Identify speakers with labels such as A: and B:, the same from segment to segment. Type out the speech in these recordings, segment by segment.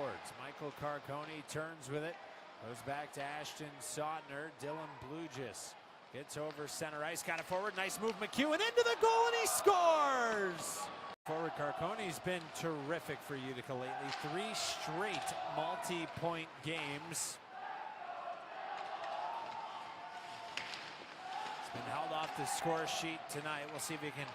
A: boards. Michael Carcone turns with it. Goes back to Ashton Sautner. Dylan Blugis gets over center ice. Got it forward. Nice move. MacEwen into the goal, and he scores! Forward Carcone's been terrific for Utica lately. 3 straight multi-point games. He's been held off the score sheet tonight. We'll see if he can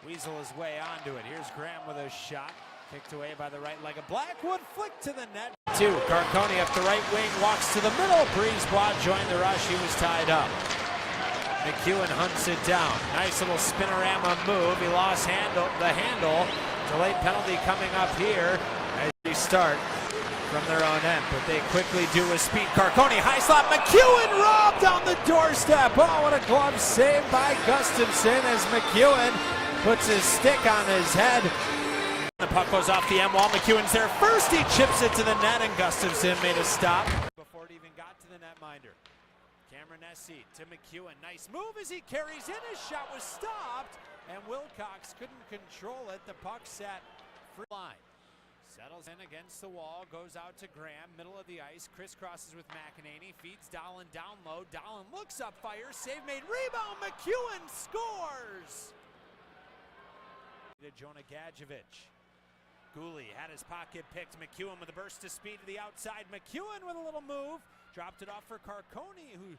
A: weasel his way onto it. Here's Graham with a shot. Kicked away by the right leg of Blackwood. Flick to the net. 2. Carcone up the right wing. Walks to the middle. Brisebois joined the rush. He was tied up. MacEwen hunts it down. Nice little spinorama move. He lost the handle. Delayed penalty coming up here as they start from their own end. But they quickly do with speed. Carcone, high slot. MacEwen robbed on the doorstep. Oh, what a glove save by Gustafson as MacEwen puts his stick on his head. The puck goes off the M wall. MacEwen's there first. He chips it to the net, and Gustafson made a stop before it even got to the netminder. Cameron Essie to MacEwen. Nice move as he carries in. His shot was stopped, and Wilcox couldn't control it. The puck sat free line. Settles in against the wall. Goes out to Graham. Middle of the ice. Crisscrosses with McEnany. Feeds Dahlen down low. Dahlen looks up. Fires. Save made. Rebound. MacEwen scores. To Jonah Gadjevich. Gooley had his pocket picked. MacEwen with a burst of speed to the outside. MacEwen with a little move. Dropped it off for Carcone, who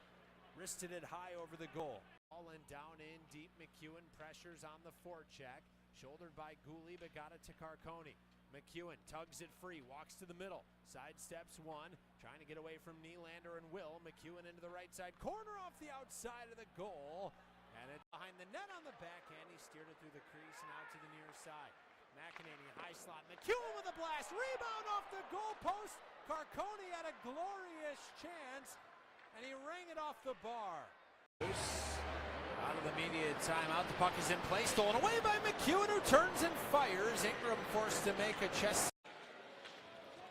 A: wristed it high over the goal. All in, down in, deep. MacEwen pressures on the forecheck. Shouldered by Gooley, but got it to Carcone. MacEwen tugs it free, walks to the middle. Sidesteps one, trying to get away from Nylander and Will. MacEwen into the right side corner off the outside of the goal. And it's behind the net on the backhand. He steered it through the crease and out to the near side. McEnany, high slot. MacEwen with a blast. Rebound off the goalpost. Carcone had a glorious chance, and he rang it off the bar. Out of the immediate timeout. The puck is in play. Stolen away by MacEwen, who turns and fires. Ingram forced to make a chest.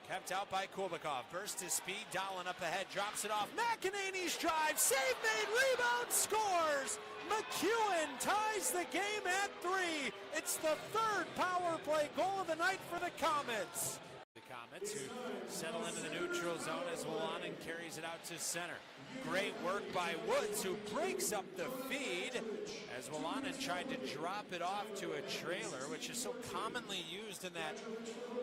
A: Kept out by Kulikov. Burst his speed. Dahlen up ahead. Drops it off. McEnany's drive. Save made. Rebound. Scores. MacEwen ties the game at 3. It's the 3rd power play goal of the night for the Comets. The Comets, who settle into the neutral zone as Wolanin carries it out to center. Great work by Woods, who breaks up the feed as Wolanin tried to drop it off to a trailer, which is so commonly used in that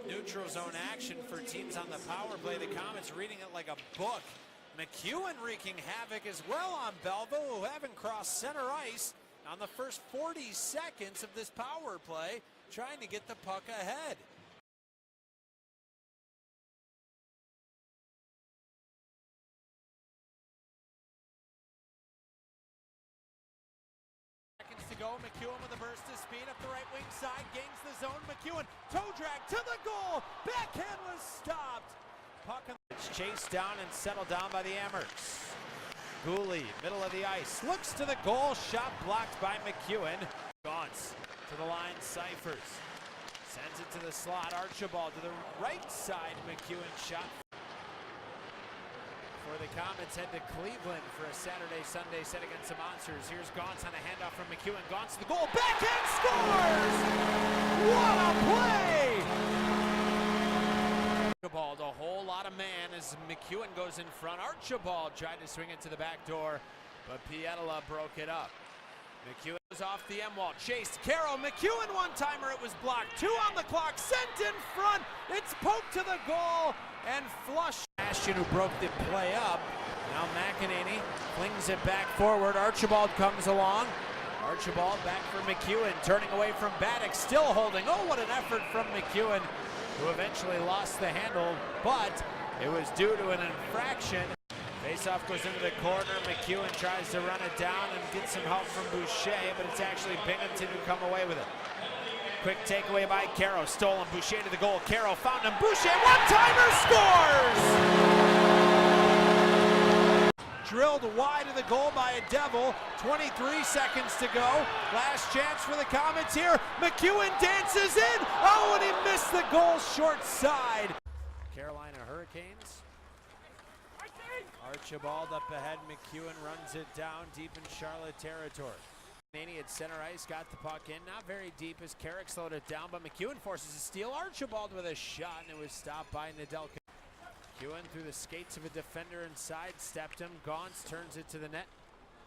A: neutral zone action for teams on the power play. The Comets reading it like a book. MacEwen wreaking havoc as well on Belleville, who haven't crossed center ice on the first 40 seconds of this power play, trying to get the puck ahead. Seconds to go. MacEwen with a burst of speed up the right wing side, gains the zone. MacEwen toe drag to the goal. Backhand was stopped. Puck it's chased down and settled down by the Amherst. Gooley, middle of the ice, looks to the goal. Shot blocked by MacEwen. Gaunce to the line. Cyphers sends it to the slot. Archibald to the right side. MacEwen shot. For the Comets, head to Cleveland for a Saturday-Sunday set against the Monsters. Here's Gaunce on a handoff from MacEwen. Gaunce to the goal. Backhand scores! What a play! Archibald, a whole lot of man as MacEwen goes in front. Archibald tried to swing it to the back door, but Pietila broke it up. MacEwen goes off the M wall. Chased Carroll. MacEwen one-timer. It was blocked. 2 on the clock. Sent in front. It's poked to the goal and flushed. Ashton, who broke the play up. Now McEnany flings it back forward. Archibald comes along. Archibald back for MacEwen. Turning away from Baddock. Still holding. Oh, what an effort from MacEwen, who eventually lost the handle, but it was due to an infraction. Faceoff goes into the corner. MacEwen tries to run it down and get some help from Boucher, but it's actually Binghamton who come away with it. Quick takeaway by Caro. Stolen. Boucher to the goal. Caro found him. Boucher, one-timer, scores! Drilled wide of the goal by a Devil. 23 seconds to go. Last chance for the Comets here. MacEwen dances in. Oh, and he missed the goal short side. Carolina Hurricanes. Archibald up ahead. MacEwen runs it down deep in Charlotte territory. Manny at center ice, got the puck in. Not very deep as Carrick slowed it down, but MacEwen forces a steal. Archibald with a shot, and it was stopped by Nedelka. MacEwen through the skates of a defender and sidestepped him. Gaunce turns it to the net.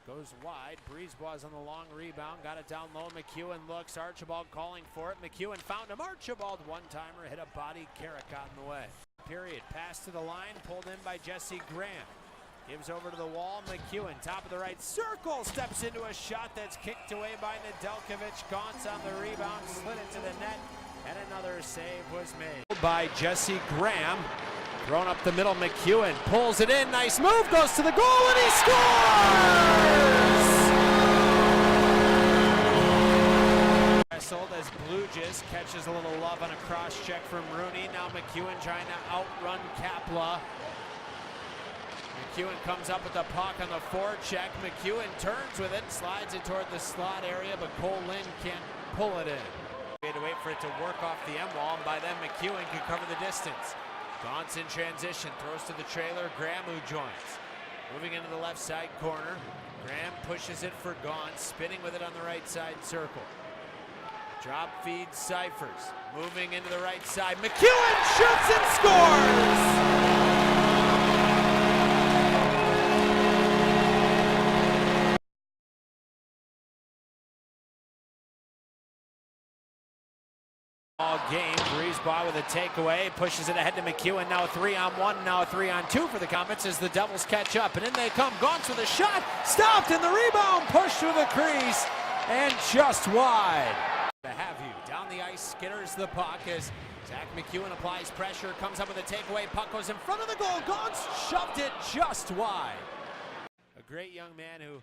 A: Goes wide. Brisebois on the long rebound. Got it down low. MacEwen looks. Archibald calling for it. MacEwen found him. Archibald one-timer. Hit a body. Carrick on the way. Period. Pass to the line. Pulled in by Jesse Graham. Gives over to the wall. MacEwen, top of the right circle. Steps into a shot that's kicked away by Nedeljkovic. Gaunce on the rebound. Slid it to the net. And another save was made by Jesse Graham. Thrown up the middle, MacEwen pulls it in, nice move, goes to the goal, and he scores! Wrestled as Blugis catches a little love on a cross check from Rooney. Now MacEwen trying to outrun Kapla. MacEwen comes up with the puck on the forecheck. MacEwen turns with it, slides it toward the slot area, but Cole Lynn can't pull it in. We had to wait for it to work off the end wall, and by then MacEwen can cover the distance. Gaunce in transition, throws to the trailer, Graham who joins. Moving into the left side corner, Graham pushes it for Gaunce, spinning with it on the right side circle. Drop feed Cyphers, moving into the right side, MacEwen shoots and scores! All game, Brisebois with a takeaway, pushes it ahead to MacEwen, now a 3-on-1, now a 3-on-2 for the Comets as the Devils catch up, and in they come, Gaunce with a shot, stopped, and the rebound pushed through the crease, and just wide. To have you, down the ice, skitters the puck as Zack MacEwen applies pressure, comes up with a takeaway, puck goes in front of the goal, Gaunce shoved it just wide. A great young man who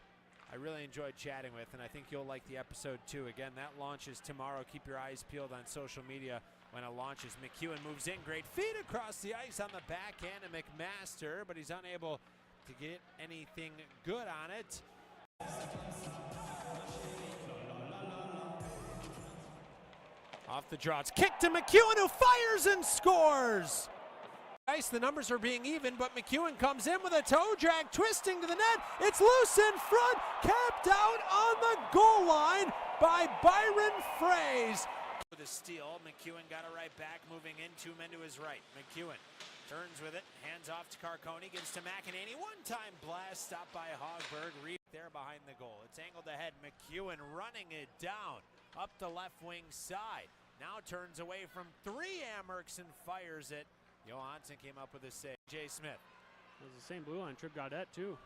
A: I really enjoyed chatting with, and I think you'll like the episode too. Again, that launches tomorrow. Keep your eyes peeled on social media when it launches. MacEwen moves in, great feed across the ice on the backhand of McMaster, but he's unable to get anything good on it. Off the draw, it's kicked to MacEwen, who fires and scores! The numbers are being even, but MacEwen comes in with a toe drag, twisting to the net. It's loose in front, capped out on the goal line by Byron Fraze. With a steal, MacEwen got it right back, moving in, 2 men to his right. MacEwen turns with it, hands off to Carcone, gives to McEnany. One-time blast, stopped by Hogberg, there behind the goal. It's angled ahead, MacEwen running it down, up the left wing side. Now turns away from 3 Amerks and fires it. Johansson came up with a save. Jay Smith.
B: It was the same blue line trip got that too.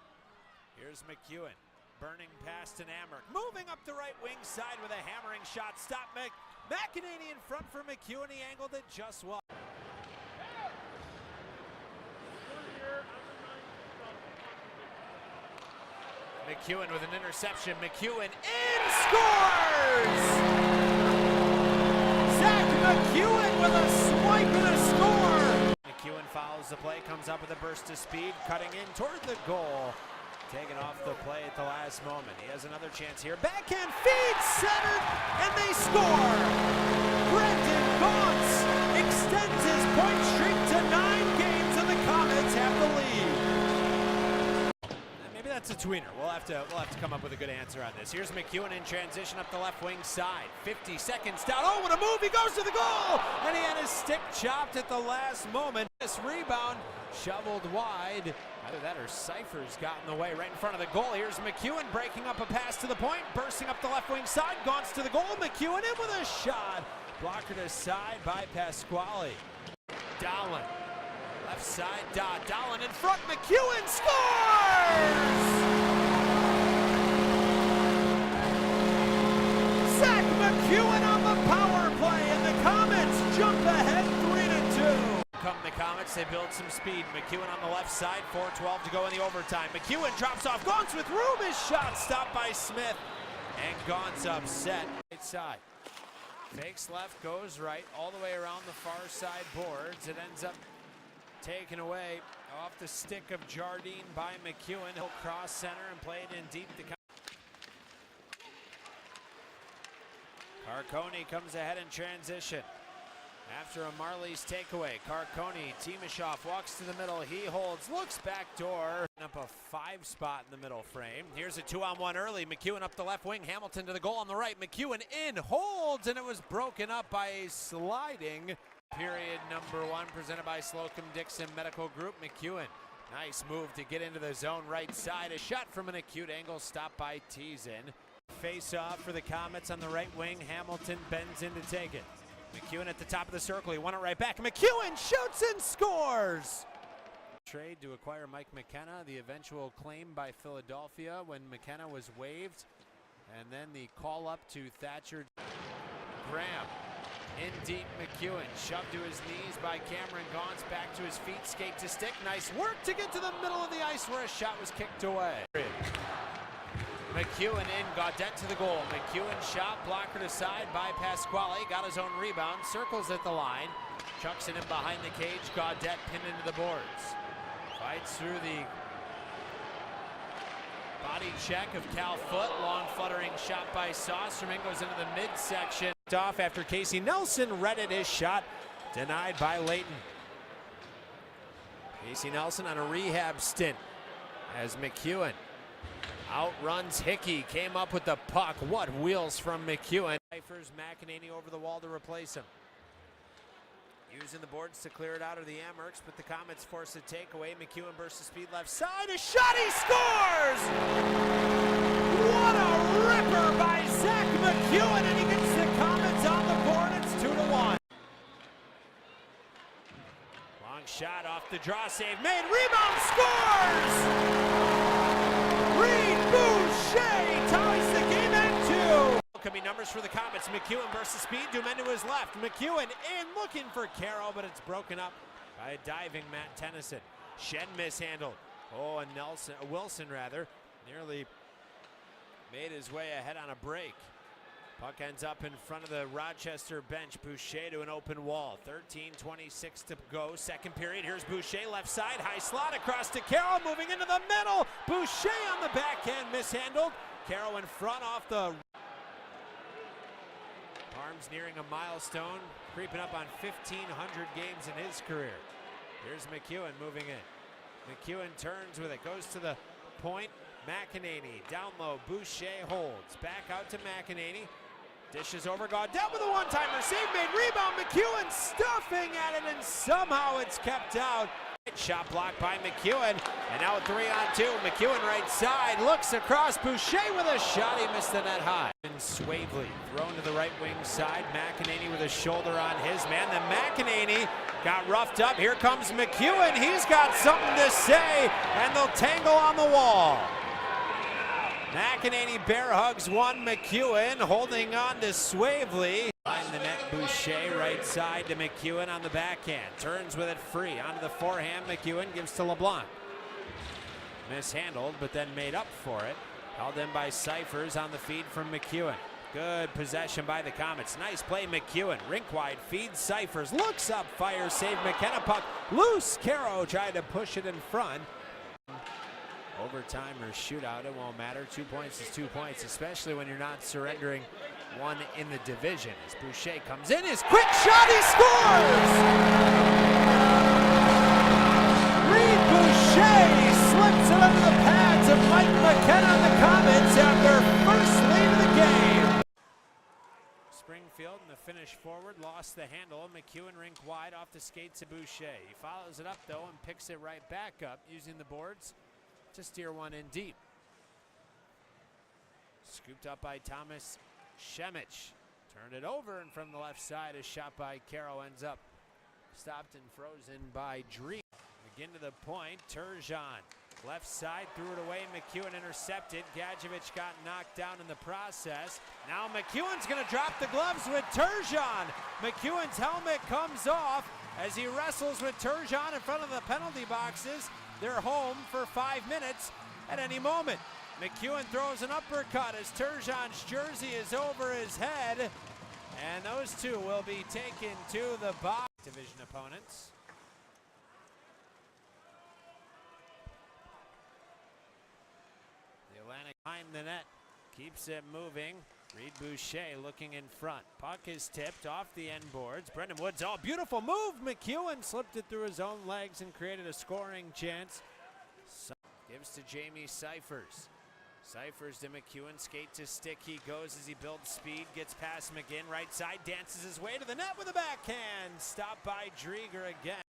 A: Here's MacEwen. Burning past an Amerk. Moving up the right wing side with a hammering shot. Stop McEnany in front for MacEwen. He angled it just well. MacEwen with an interception. MacEwen in, scores! Zack MacEwen with a swipe and a score! MacEwen follows the play, comes up with a burst of speed, cutting in toward the goal. Taken off the play at the last moment. He has another chance here. Backhand feed, centered, and they score! Brendan Gaunce extends his point streak to 9 games, and the Comets have the lead. Maybe that's a tweener. We'll have to come up with a good answer on this. Here's MacEwen in transition up the left wing side. 50 seconds down. Oh, what a move! He goes to the goal, and he had his stick chopped at the last moment. This rebound shoveled wide. Either that or Cyphers got in the way right in front of the goal. Here's MacEwen breaking up a pass to the point, bursting up the left wing side. Gaunce to the goal. MacEwen in with a shot. Blocker to side by Pasquale. Dahlen. Left side, Dahlen in front. MacEwen scores! Zack MacEwen on the power play, and the Comets jump ahead 3-2. Come the Comets, they build some speed. MacEwen on the left side, 4:12 to go in the overtime. MacEwen drops off, Gaunce with room, his shot stopped by Smith, and Gaunce upset. Right side, fakes left, goes right, all the way around the far side boards. It ends up taken away off the stick of Jardine by MacEwen. He'll cross center and play it in deep. Carcone comes ahead in transition. After a Marley's takeaway, Carcone, Timashov walks to the middle, he holds, looks back door, up a 5 spot in the middle frame. Here's a 2-on-1 early, MacEwen up the left wing, Hamilton to the goal on the right, MacEwen in, holds, and it was broken up by a sliding Period number 1 presented by Slocum Dixon Medical Group. MacEwen, nice move to get into the zone right side. A shot from an acute angle, stopped by Teasin. Face off for the Comets on the right wing. Hamilton bends in to take it. MacEwen at the top of the circle. He won it right back. MacEwen shoots and scores! Trade to acquire Mike McKenna. The eventual claim by Philadelphia when McKenna was waived. And then the call up to Thatcher. Graham. In deep, MacEwen shoved to his knees by Cameron Gaunce, back to his feet, skate to stick. Nice work to get to the middle of the ice where a shot was kicked away. MacEwen in, Gaudette to the goal. MacEwen shot, blocker to side by Pasquale, got his own rebound, circles at the line, chucks it in behind the cage. Gaudette pinned into the boards. Fights through the body check of Cal Foot, long fluttering shot by Saucerman, goes into the midsection. Off after Casey Nelson readied his shot, denied by Layton. Casey Nelson on a rehab stint as MacEwen outruns Hickey, came up with the puck. What wheels from MacEwen. Cyphers McEnany over the wall to replace him. Using the boards to clear it out of the Amherst, but the Comets force a takeaway. MacEwen bursts the speed left side, a shot, he scores! What a ripper by Zack MacEwen, and he gets the Comets on the board. It's 2-1. Long shot off the draw, save made, rebound, scores! Reed Boucher ties the game at 2. Could be numbers for the Comets. MacEwen bursts the speed, Dumen to his left. MacEwen in, looking for Carroll, but it's broken up by a diving Matt Tennyson. Shen mishandled. Oh, and Wilson nearly made his way ahead on a break. Puck ends up in front of the Rochester bench. Boucher to an open wall. 13:26 to go. Second period. Here's Boucher left side. High slot across to Carroll. Moving into the middle. Boucher on the backhand mishandled. Carroll in front off the. Arms nearing a milestone. Creeping up on 1,500 games in his career. Here's MacEwen moving in. MacEwen turns with it. Goes to the point. McEnany down low. Boucher holds. Back out to McEnany. Dishes over. Gaudette with a one-timer. Save made. Rebound. MacEwen stuffing at it, and somehow it's kept out. Shot blocked by MacEwen. And now 3-on-2. MacEwen right side. Looks across. Boucher with a shot. He missed the net high. And Swavely thrown to the right wing side. McEnany with a shoulder on his man. Then McEnany got roughed up. Here comes MacEwen. He's got something to say. And they'll tangle on the wall. McEnany bear hugs one. MacEwen holding on to Swavely. Behind the net, Boucher right side to MacEwen on the backhand. Turns with it free. Onto the forehand. MacEwen gives to LeBlanc. Mishandled, but then made up for it. Held in by Cyphers on the feed from MacEwen. Good possession by the Comets. Nice play, MacEwen. Rink wide, feeds Cyphers. Looks up, fires, save McKenna. Puck loose. Caro tried to push it in front. Overtime or shootout, it won't matter. 2 points is 2 points, especially when you're not surrendering one in the division. As Boucher comes in, his quick shot, he scores! Reed Boucher slips it under the pads of Mike McKenna and the Comets have their first lead of the game. Springfield in the finish forward, lost the handle. MacEwen rink wide off the skates of Boucher. He follows it up though and picks it right back up using the boards to steer one in deep. Scooped up by Thomas Shemich. Turned it over, and from the left side, a shot by Caro ends up stopped and frozen by Dree. Again to the point, Turgeon. Left side, threw it away, MacEwen intercepted. Gadjevich got knocked down in the process. Now MacEwen's gonna drop the gloves with Turgeon. MacEwen's helmet comes off as he wrestles with Turgeon in front of the penalty boxes. They're home for 5 minutes at any moment. MacEwen throws an uppercut as Turgeon's jersey is over his head. And those two will be taken to the box. Division opponents. The Atlantic behind the net. Keeps it moving. Reed Boucher looking in front. Puck is tipped off the end boards. Brendan Woods, oh, beautiful move. MacEwen slipped it through his own legs and created a scoring chance. Gives to Jamie Cyphers. Ciphers to MacEwen, skate to stick, he goes as he builds speed, gets past McGinn, right side, dances his way to the net with a backhand. Stopped by Drieger again.